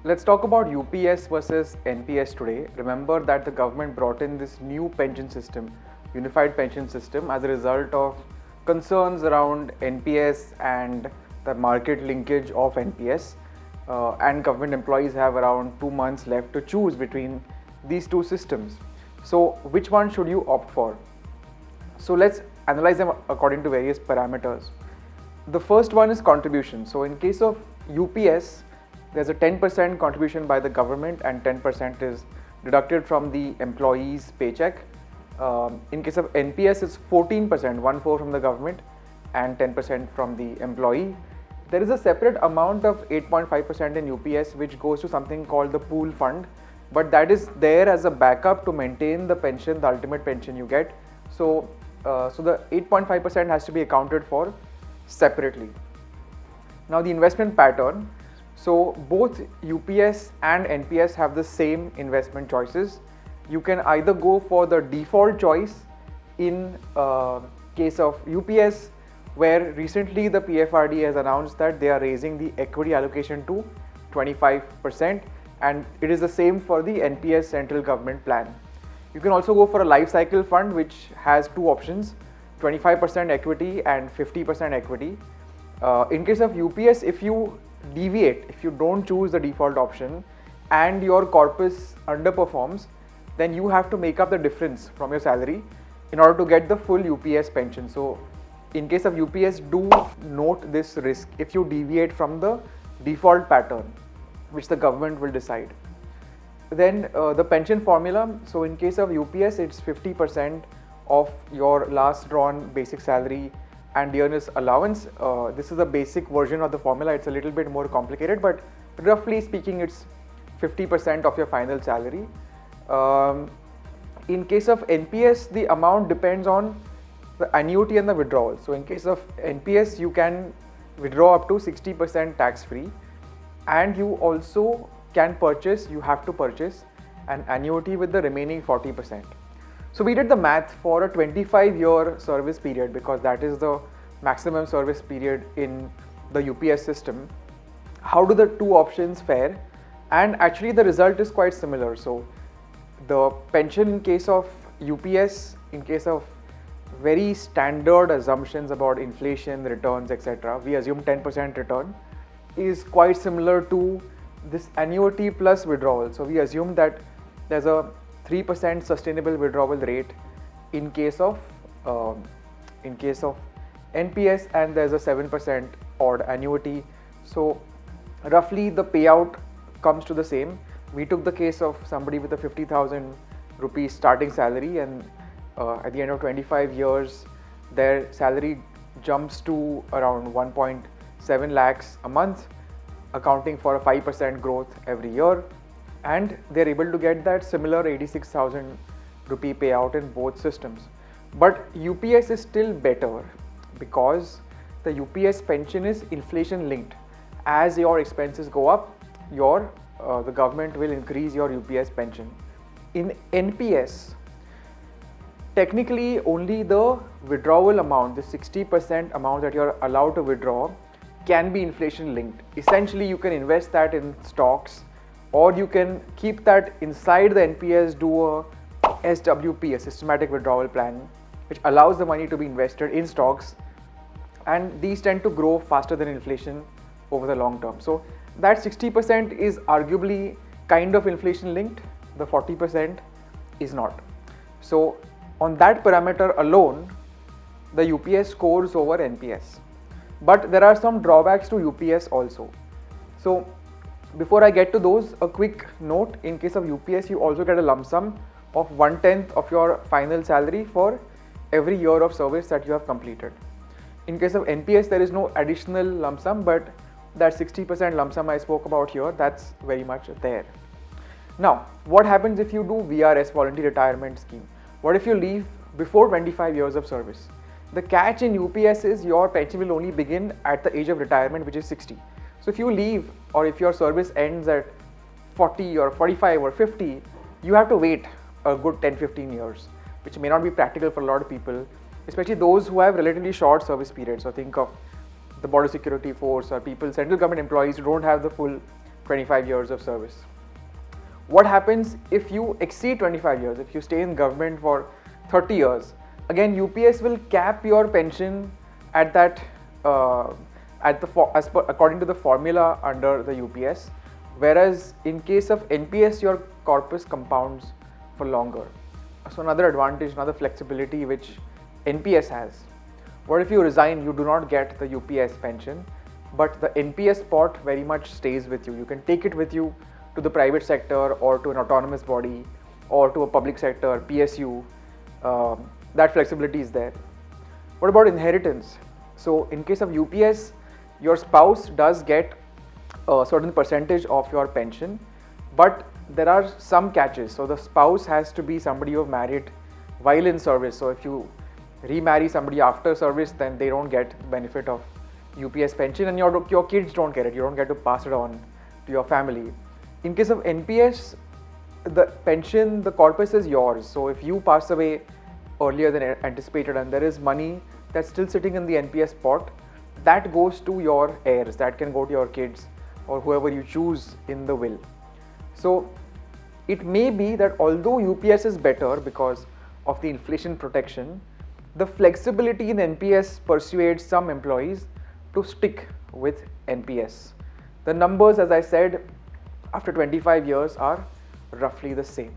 Let's talk about UPS versus NPS today. Remember that the government brought in this new pension system, unified pension system, as a result of concerns around NPS and the market linkage of NPS. And government employees have around 2 months left to choose between these two systems. So, which one should you opt for? So, let's analyze them according to various parameters. The first one is contribution. So, in case of UPS, there's a 10% contribution by the government and 10% is deducted from the employee's paycheck. In case of NPS, it's 14%, 1/4 from the government and 10% from the employee. There is a separate amount of 8.5% in UPS which goes to something called the pool fund, but that is there as a backup to maintain the pension, the ultimate pension you get. So the 8.5% has to be accounted for separately. Now the investment pattern. So both UPS and NPS have the same investment choices. You can either go for the default choice in case of UPS, where recently the PFRD has announced that they are raising the equity allocation to 25%, and it is the same for the NPS central government plan. You can also go for a life cycle fund which has two options, 25% equity and 50% equity. In case of UPS, if you deviate, if you don't choose the default option and your corpus underperforms, then you have to make up the difference from your salary in order to get the full UPS pension. So in case of UPS, do note this risk if you deviate from the default pattern which the government will decide. Then the pension formula. So in case of UPS, it's 50% of your last drawn basic salary and dearness allowance. This is a basic version of the formula. It's a little bit more complicated, but roughly speaking, it's 50% of your final salary. In case of NPS, the amount depends on the annuity and the withdrawal. So in case of NPS, you can withdraw up to 60% tax free, and you also can purchase, you have to purchase an annuity with the remaining 40%. So we did the math for a 25-year service period, because that is the maximum service period in the UPS system. How do the two options fare? And actually the result is quite similar. So the pension in case of UPS, in case of very standard assumptions about inflation, returns, etc., we assume 10% return, is quite similar to this annuity plus withdrawal. So we assume that there's a 3% sustainable withdrawal rate in case of NPS, and there's a 7% odd annuity. So roughly the payout comes to the same. We took the case of somebody with a 50,000 rupees starting salary, and at the end of 25 years their salary jumps to around 1.7 lakhs a month, accounting for a 5% growth every year, and they're able to get that similar 86,000 rupee payout in both systems. But UPS is still better because the UPS pension is inflation linked. As your expenses go up, the government will increase your UPS pension. In NPS, technically only the withdrawal amount, the 60% amount that you're allowed to withdraw, can be inflation linked. Essentially, you can invest that in stocks, or you can keep that inside the NPS, do a SWP, a systematic withdrawal plan, which allows the money to be invested in stocks, and these tend to grow faster than inflation over the long term. So that 60% is arguably kind of inflation linked, the 40% is not. So on that parameter alone, the UPS scores over NPS. But there are some drawbacks to UPS also. So before I get to those, a quick note: in case of UPS, you also get a lump sum of 1/10 of your final salary for every year of service that you have completed. In case of NPS, there is no additional lump sum, but that 60% lump sum I spoke about here, that's very much there. Now, what happens if you do VRS, voluntary retirement scheme? What if you leave before 25 years of service? The catch in UPS is your pension will only begin at the age of retirement, which is 60. So if you leave, or if your service ends at 40 or 45 or 50, you have to wait a good 10-15 years, which may not be practical for a lot of people, especially those who have relatively short service periods. So think of the border security force, or people, central government employees who don't have the full 25 years of service. What happens if you exceed 25 years, if you stay in government for 30 years? Again, UPS will cap your pension at that, according to the formula under the UPS, whereas in case of NPS, your corpus compounds for longer. So another advantage, another flexibility which NPS has. What if you resign, you do not get the UPS pension, but the NPS pot very much stays with you. You can take it with you to the private sector or to an autonomous body or to a public sector, PSU. That flexibility is there. What about inheritance? So in case of UPS, your spouse does get a certain percentage of your pension, but there are some catches. So the spouse has to be somebody you have married while in service. So if you remarry somebody after service, then they don't get the benefit of UPS pension, and your kids don't get it. You don't get to pass it on to your family. In case of NPS, the pension, the corpus is yours. So if you pass away earlier than anticipated and there is money that's still sitting in the NPS pot, that goes to your heirs. That can go to your kids or whoever you choose in the will. So it may be that although UPS is better because of the inflation protection, the flexibility in NPS persuades some employees to stick with NPS. The numbers, as I said, after 25 years are roughly the same.